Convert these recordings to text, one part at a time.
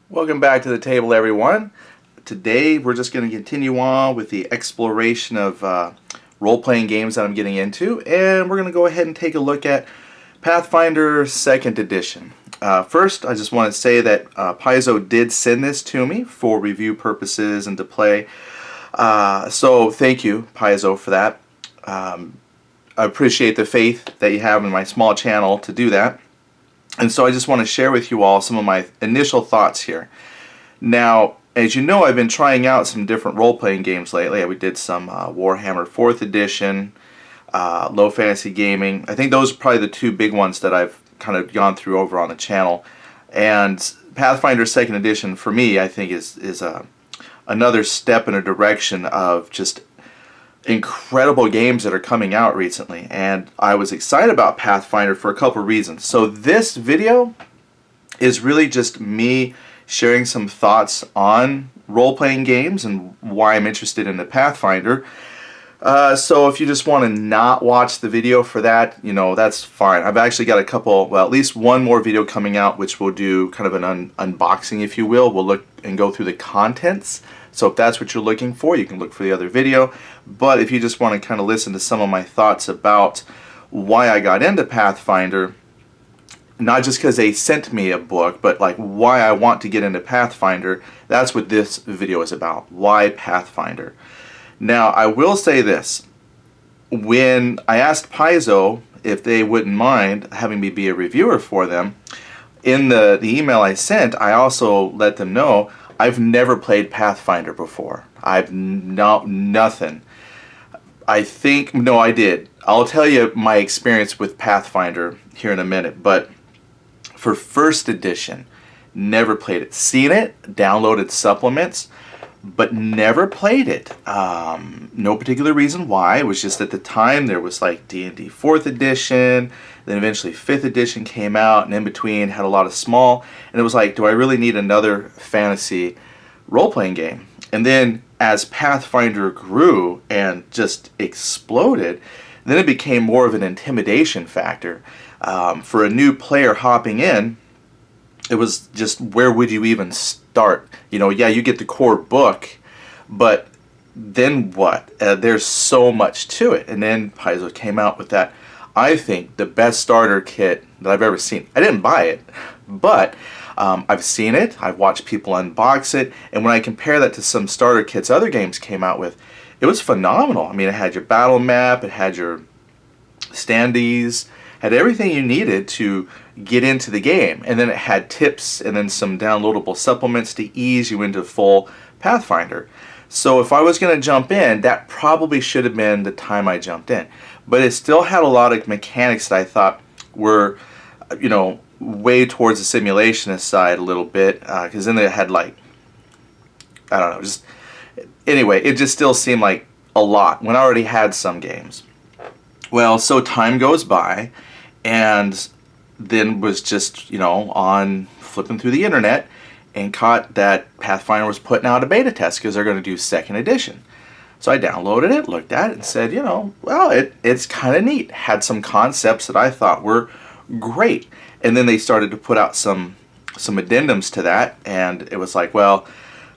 Welcome back to the table, everyone. Today we're just going to continue on with the exploration of role-playing games that I'm getting into, and we're going to go ahead and take a look at Pathfinder 2nd Edition. First, I just want to say that Paizo did send this to me for review purposes and to play, so thank you, Paizo, for that. I appreciate the faith that you have in my small channel to do that. And so I just want to share with you all some of my initial thoughts here. Now, as you know, I've been trying out some different role-playing games lately. We did some Warhammer 4th Edition, Low Fantasy Gaming. I think those are probably the two big ones that I've kind of gone through over on the channel. And Pathfinder 2nd Edition, for me, I think is another step in a direction of just incredible games that are coming out recently, and I was excited about Pathfinder for a couple of reasons. So this video is really just me sharing some thoughts on role-playing games and why I'm interested in the Pathfinder. So if you just want to not watch the video for that, you know, that's fine. I've actually got a couple, well, at least one more video coming out which will do kind of an unboxing, if you will. We'll look and go through the contents. So if that's what you're looking for, you can look for the other video. But if you just want to kind of listen to some of my thoughts about why I got into Pathfinder, not just because they sent me a book, but like why I want to get into Pathfinder, that's what this video is about. Why Pathfinder? Now, I will say this. When I asked Paizo if they wouldn't mind having me be a reviewer for them, in the email I sent, I also let them know I've never played Pathfinder before. I've nothing. I think, no, I did. I'll tell you my experience with Pathfinder here in a minute, but for 1st edition, never played it. Seen it, downloaded supplements, but never played it. No particular reason why. It was just at the time there was like D&D 4th edition, then eventually 5th edition came out, and in between had a lot of small, and it was like, do I really need another fantasy role-playing game? And then as Pathfinder grew and just exploded, then it became more of an intimidation factor. For a new player hopping in, it was just, where would you even start? You know, yeah, you get the core book, but then what? There's so much to it. And then Paizo came out with that, I think, the best starter kit that I've ever seen. I didn't buy it, but I've seen it, I've watched people unbox it, and when I compare that to some starter kits other games came out with, it was phenomenal. I mean, it had your battle map, it had your standees, had everything you needed to get into the game, and then it had tips and then some downloadable supplements to ease you into full Pathfinder. So if I was going to jump in, that probably should have been the time I jumped in. But it still had a lot of mechanics that I thought were, you know, way towards the simulationist side a little bit, because then they had like, I don't know, just, anyway, it just still seemed like a lot when I already had some games. Well, so time goes by, and then was just, you know, on flipping through the internet and caught that Pathfinder was putting out a beta test because they're going to do 2nd edition. So I downloaded it, looked at it, and said, you know, well, it's kind of neat. Had some concepts that I thought were great. And then they started to put out some addendums to that, and it was like, well,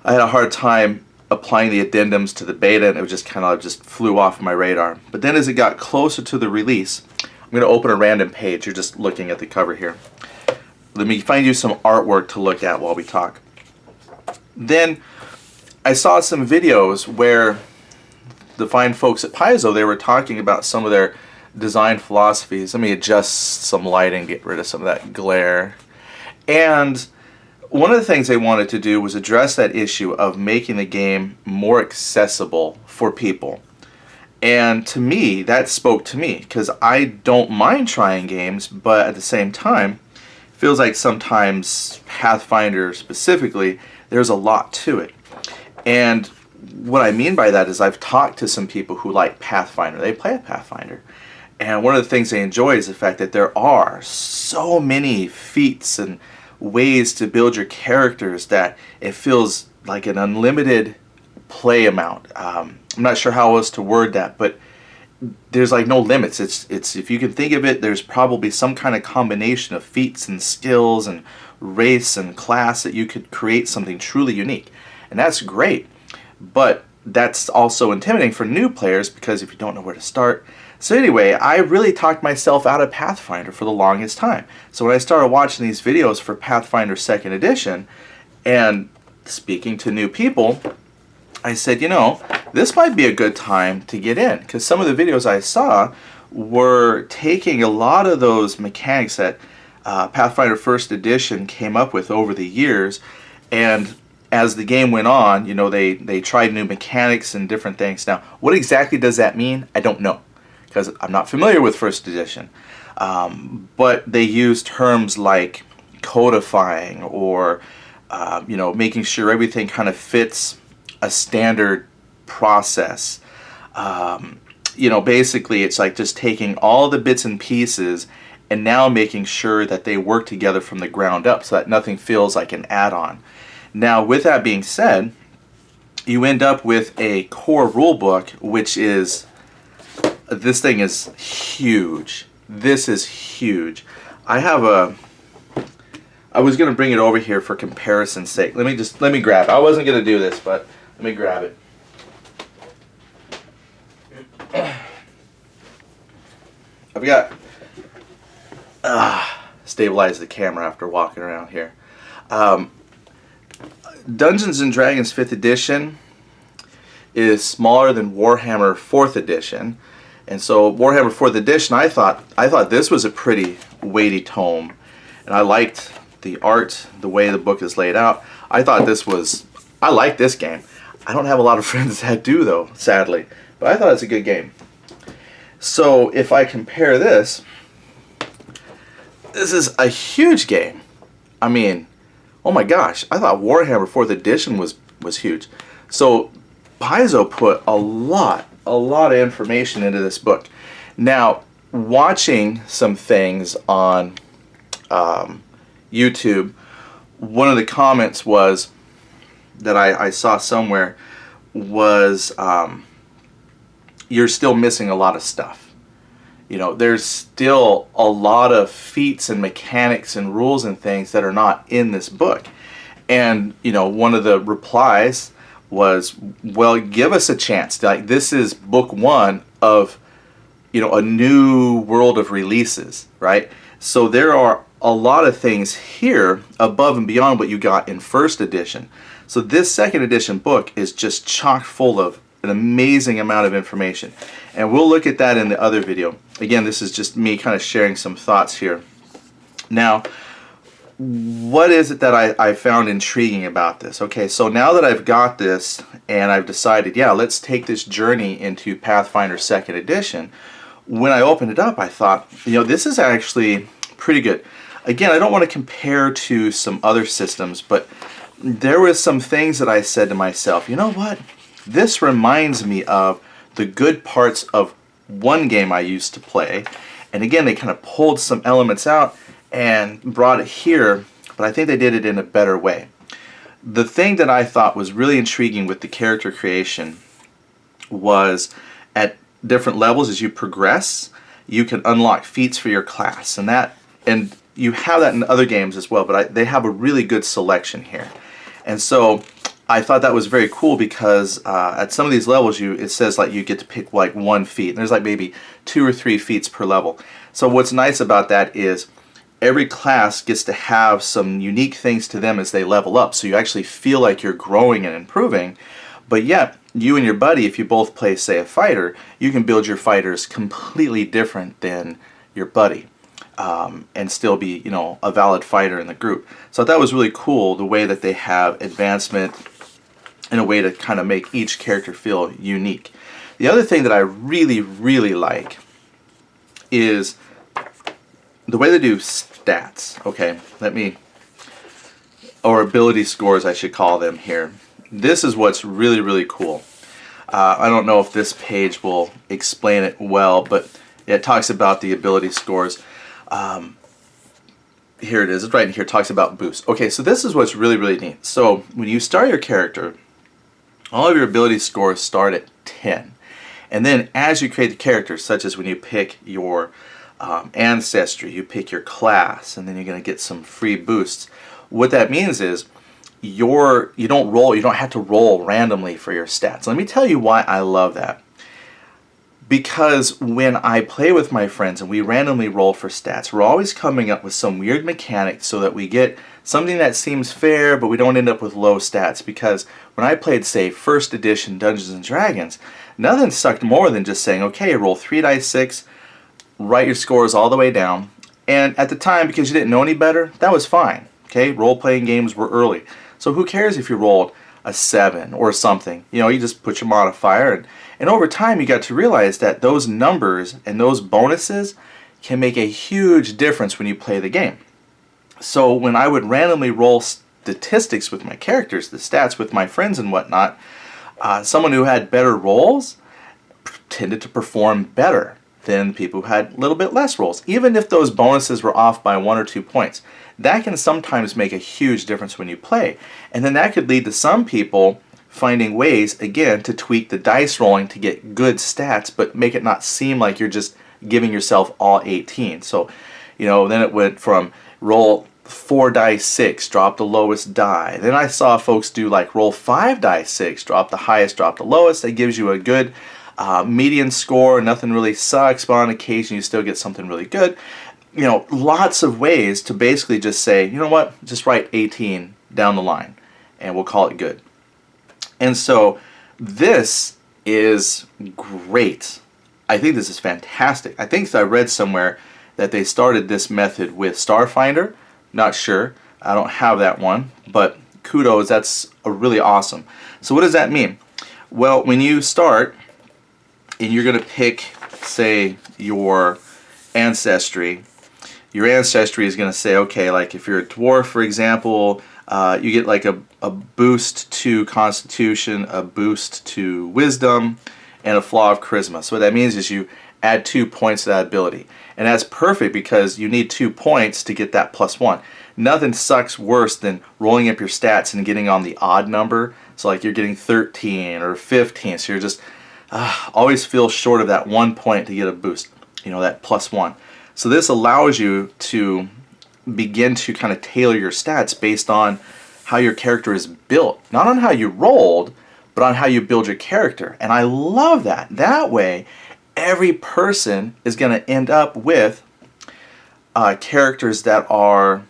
I had a hard time applying the addendums to the beta, and it just kind of just flew off my radar. But then as it got closer to the release, I'm going to open a random page. You're just looking at the cover here. Let me find you some artwork to look at while we talk. Then I saw some videos where the fine folks at Paizo, they were talking about some of their design philosophies. Let me adjust some lighting, get rid of some of that glare. And one of the things they wanted to do was address that issue of making the game more accessible for people. And to me, that spoke to me, because I don't mind trying games, but at the same time, it feels like sometimes Pathfinder specifically, there's a lot to it. And what I mean by that is I've talked to some people who like Pathfinder. They play Pathfinder. And one of the things they enjoy is the fact that there are so many feats and ways to build your characters that it feels like an unlimited play amount. I'm not sure how else to word that, but there's like no limits. It's if you can think of it, there's probably some kind of combination of feats and skills and race and class that you could create something truly unique. And that's great, but that's also intimidating for new players because if you don't know where to start. So anyway, I really talked myself out of Pathfinder for the longest time. So when I started watching these videos for Pathfinder 2nd Edition and speaking to new people, I said, you know, this might be a good time to get in, because some of the videos I saw were taking a lot of those mechanics that Pathfinder 1st Edition came up with over the years, and as the game went on, you know, they tried new mechanics and different things. Now, what exactly does that mean? I don't know, because I'm not familiar with 1st Edition. But they use terms like codifying or, you know, making sure everything kind of fits a standard process. You know, basically it's like just taking all the bits and pieces and now making sure that they work together from the ground up so that nothing feels like an add-on. Now, with that being said, you end up with a core rulebook, which is, this thing is huge. This is huge. I was going to bring it over here for comparison's sake. Let me grab it. I wasn't going to do this, but let me grab it. I've got stabilize the camera after walking around here. Dungeons and Dragons 5th Edition is smaller than Warhammer 4th Edition, and so Warhammer 4th Edition, I thought this was a pretty weighty tome, and I liked the art, the way the book is laid out. I like this game. I don't have a lot of friends that do, though, sadly, but I thought it's a good game. So if I compare this is a huge game. I mean, oh my gosh, I thought Warhammer 4th Edition was huge. So Paizo put a lot of information into this book. Now, watching some things on YouTube, one of the comments was that I saw somewhere was you're still missing a lot of stuff. You know, there's still a lot of feats and mechanics and rules and things that are not in this book. And, you know, one of the replies was, well, give us a chance. Like, this is book 1 of, you know, a new world of releases, right? So there are a lot of things here above and beyond what you got in 1st edition. So this 2nd edition book is just chock full of an amazing amount of information. And we'll look at that in the other video. Again, this is just me kind of sharing some thoughts here. Now, what is it that I found intriguing about this? Okay, so now that I've got this and I've decided, yeah, let's take this journey into Pathfinder 2nd edition, when I opened it up, I thought, you know, this is actually pretty good. Again, I don't want to compare to some other systems, but there were some things that I said to myself, you know what? This reminds me of the good parts of one game I used to play. And again, they kind of pulled some elements out and brought it here, but I think they did it in a better way. The thing that I thought was really intriguing with the character creation was at different levels as you progress, you can unlock feats for your class. And you have that in other games as well, but they have a really good selection here. And so I thought that was very cool because at some of these levels it says like you get to pick like 1 feat. And there's like maybe 2 or 3 feats per level. So what's nice about that is every class gets to have some unique things to them as they level up. So you actually feel like you're growing and improving. But yet, you and your buddy, if you both play, say, a fighter, you can build your fighters completely different than your buddy. And still be, you know, a valid fighter in the group. So that was really cool, the way that they have advancement in a way to kind of make each character feel unique. The other thing that I really, really like is the way they do stats. Okay, or ability scores, I should call them here. This is what's really, really cool. I don't know if this page will explain it well, but it talks about the ability scores. Here it is. It's right in here. It talks about boosts. Okay, so this is what's really, really neat. So when you start your character, all of your ability scores start at 10. And then as you create the character, such as when you pick your ancestry, you pick your class, and then you're going to get some free boosts. What that means is you don't have to roll randomly for your stats. Let me tell you why I love that. Because when I play with my friends and we randomly roll for stats, we're always coming up with some weird mechanic so that we get something that seems fair, but we don't end up with low stats. Because when I played, say, first edition Dungeons and Dragons, nothing sucked more than just saying, okay, roll 3 dice 6, write your scores all the way down. And at the time, because you didn't know any better, that was fine. Okay, role-playing games were early. So who cares if you rolled a 7 or something? You know, you just put your modifier, and over time you got to realize that those numbers and those bonuses can make a huge difference when you play the game. So when I would randomly roll statistics with my characters, the stats with my friends and whatnot, someone who had better rolls tended to perform better than people who had a little bit less rolls, even if those bonuses were off by 1 or 2 points. That can sometimes make a huge difference when you play. And then that could lead to some people finding ways, again, to tweak the dice rolling to get good stats, but make it not seem like you're just giving yourself all 18. So, you know, then it went from roll 4 dice 6, drop the lowest die. Then I saw folks do like roll 5 dice 6, drop the highest, drop the lowest. That gives you a good median score. Nothing really sucks, but on occasion you still get something really good. You know, lots of ways to basically just say, you know what, just write 18 down the line and we'll call it good. And so this is great. I think this is fantastic. I think I read somewhere that they started this method with Starfinder. Not sure. I don't have that one, but kudos, that's really awesome. So what does that mean? Well, when you start and you're going to pick, say, your ancestry is going to say, okay, like if you're a dwarf, for example, you get like a boost to Constitution, a boost to Wisdom, and a flaw of Charisma. So what that means is you add 2 points to that ability. And that's perfect because you need 2 points to get that +1. Nothing sucks worse than rolling up your stats and getting on the odd number. So like you're getting 13 or 15, so you're just always feel short of that 1 point to get a boost, you know, that +1. So this allows you to begin to kind of tailor your stats based on how your character is built. Not on how you rolled, but on how you build your character. And I love that. That way, every person is going to end up with characters that are,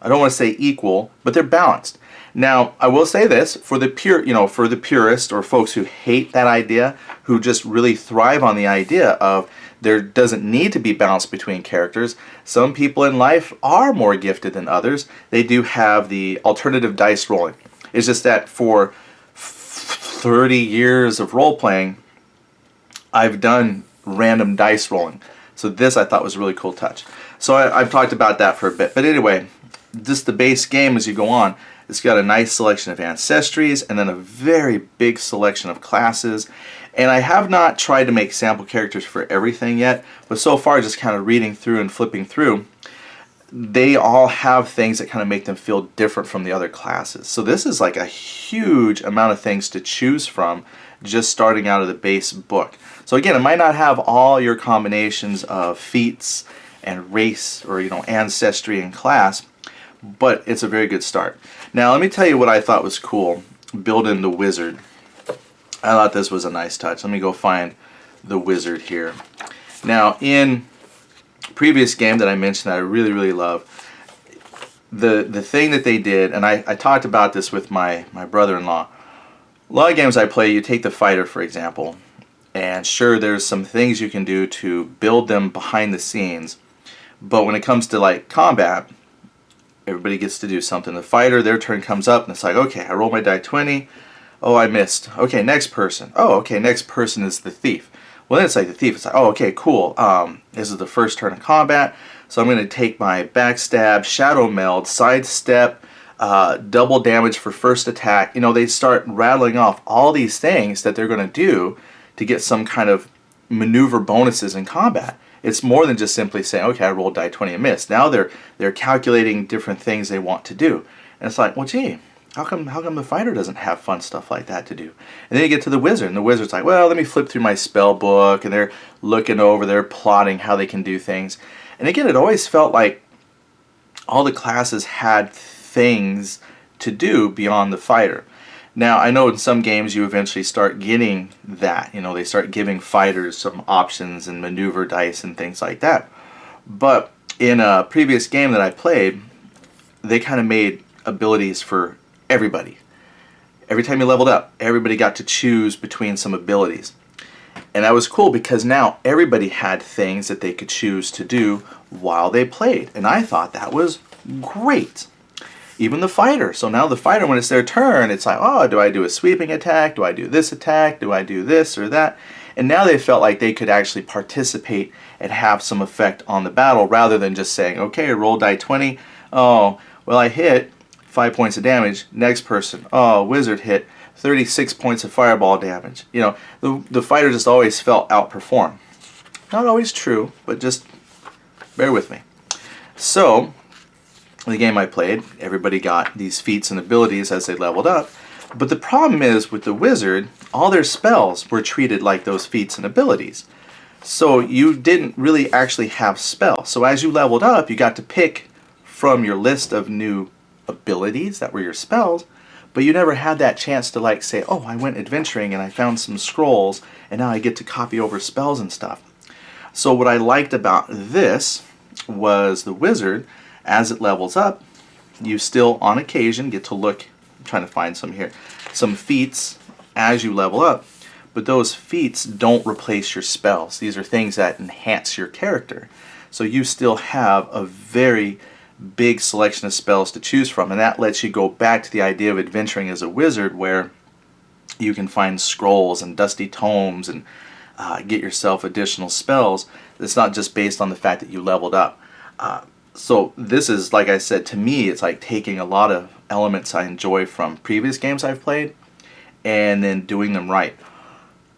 I don't want to say equal, but they're balanced. Now, I will say this, for the purist or folks who hate that idea, who just really thrive on the idea of there doesn't need to be balance between characters. Some people in life are more gifted than others. They do have the alternative dice rolling. It's just that for 30 years of role-playing, I've done random dice rolling. So this I thought was a really cool touch. So I've talked about that for a bit. But anyway, just the base game as you go on, it's got a nice selection of ancestries and then a very big selection of classes. And I have not tried to make sample characters for everything yet, but so far just kind of reading through and flipping through, they all have things that kind of make them feel different from the other classes. So this is like a huge amount of things to choose from just starting out of the base book. So again, it might not have all your combinations of feats and race or ancestry and class, but it's a very good start. Now let me tell you what I thought was cool, building the wizard. I thought this was a nice touch. Let me go find the wizard here. Now in previous game that I mentioned that I really, really love, the thing that they did, and I talked about this with my brother-in-law. A lot of games I play, you take the fighter, for example, and sure, there's some things you can do to build them behind the scenes, but when it comes to like combat, everybody gets to do something. The fighter, their turn comes up, and it's like, okay, I roll my die 20. Oh, I missed. Okay, next person. Oh, okay, next person is the thief. Well, then it's like the thief. It's like, oh, okay, cool. This is the first turn of combat, so I'm going to take my backstab, shadow meld, sidestep, double damage for first attack. They start rattling off all these things that they're going to do to get some kind of maneuver bonuses in combat. It's more than just simply saying, okay, I rolled die 20 and missed. Now they're calculating different things they want to do. And it's like, well, gee, how come the fighter doesn't have fun stuff like that to do? And then you get to the wizard, and the wizard's like, well, let me flip through my spell book, and they're looking over, they're plotting how they can do things. And again, it always felt like all the classes had things to do beyond the fighter. Now, I know in some games you eventually start getting that. You know, they start giving fighters some options and maneuver dice and things like that. But in a previous game that I played, they kind of made abilities for everybody. Every time you leveled up, everybody got to choose between some abilities. And that was cool because now everybody had things that they could choose to do while they played. And I thought that was great. Even the fighter. So now the fighter, when it's their turn, it's like, oh, do I do a sweeping attack? Do I do this attack? Do I do this or that? And now they felt like they could actually participate and have some effect on the battle rather than just saying, okay, roll die 20. Oh, well, I hit 5 points of damage. Next person. Oh, wizard hit 36 points of fireball damage. You know, the fighter just always felt outperformed. Not always true, but just bear with me. So, the game I played, everybody got these feats and abilities as they leveled up. But the problem is with the wizard, all their spells were treated like those feats and abilities. So you didn't really actually have spells. So as you leveled up, you got to pick from your list of new abilities that were your spells, but you never had that chance to like say, oh, I went adventuring and I found some scrolls and now I get to copy over spells and stuff. So what I liked about this was the wizard, as it levels up, you still on occasion get to look, I'm trying to find some here, some feats as you level up, but those feats don't replace your spells. These are things that enhance your character. So you still have a very big selection of spells to choose from, and that lets you go back to the idea of adventuring as a wizard where you can find scrolls and dusty tomes and get yourself additional spells. It's not just based on the fact that you leveled up. So this is, like I said, to me, it's like taking a lot of elements I enjoy from previous games I've played and then doing them right.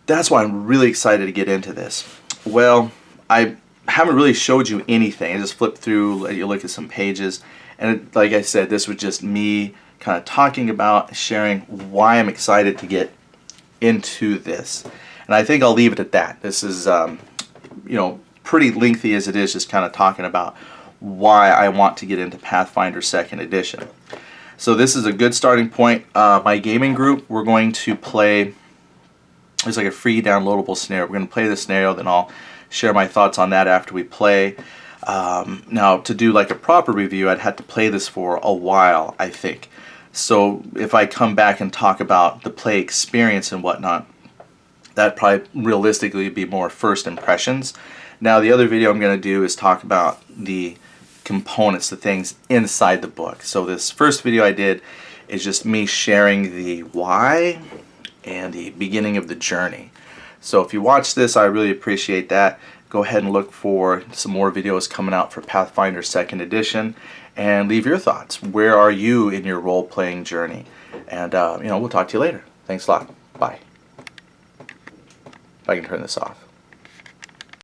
That's why I'm really excited to get into this. Well, I haven't really showed you anything. I just flipped through, let you look at some pages, and like I said, this was just me kind of talking about, sharing why I'm excited to get into this. And I think I'll leave it at that. This is, you know, pretty lengthy as it is, just kind of talking about why I want to get into Pathfinder 2nd Edition. So this is a good starting point. My gaming group, we're going to play, there's like a free downloadable scenario. We're going to play the scenario, then I'll share my thoughts on that after we play. Now, to do like a proper review, I'd have to play this for a while, I think. So if I come back and talk about the play experience and whatnot, that'd probably realistically be more first impressions. Now, the other video I'm going to do is talk about the components, the things inside the book. So this first video I did is just me sharing the why and the beginning of the journey. So if you watch this, I really appreciate that. Go ahead and look for some more videos coming out for Pathfinder 2nd Edition and leave your thoughts. Where are you in your role-playing journey? And you know, we'll talk to you later. Thanks a lot. Bye. If I can turn this off.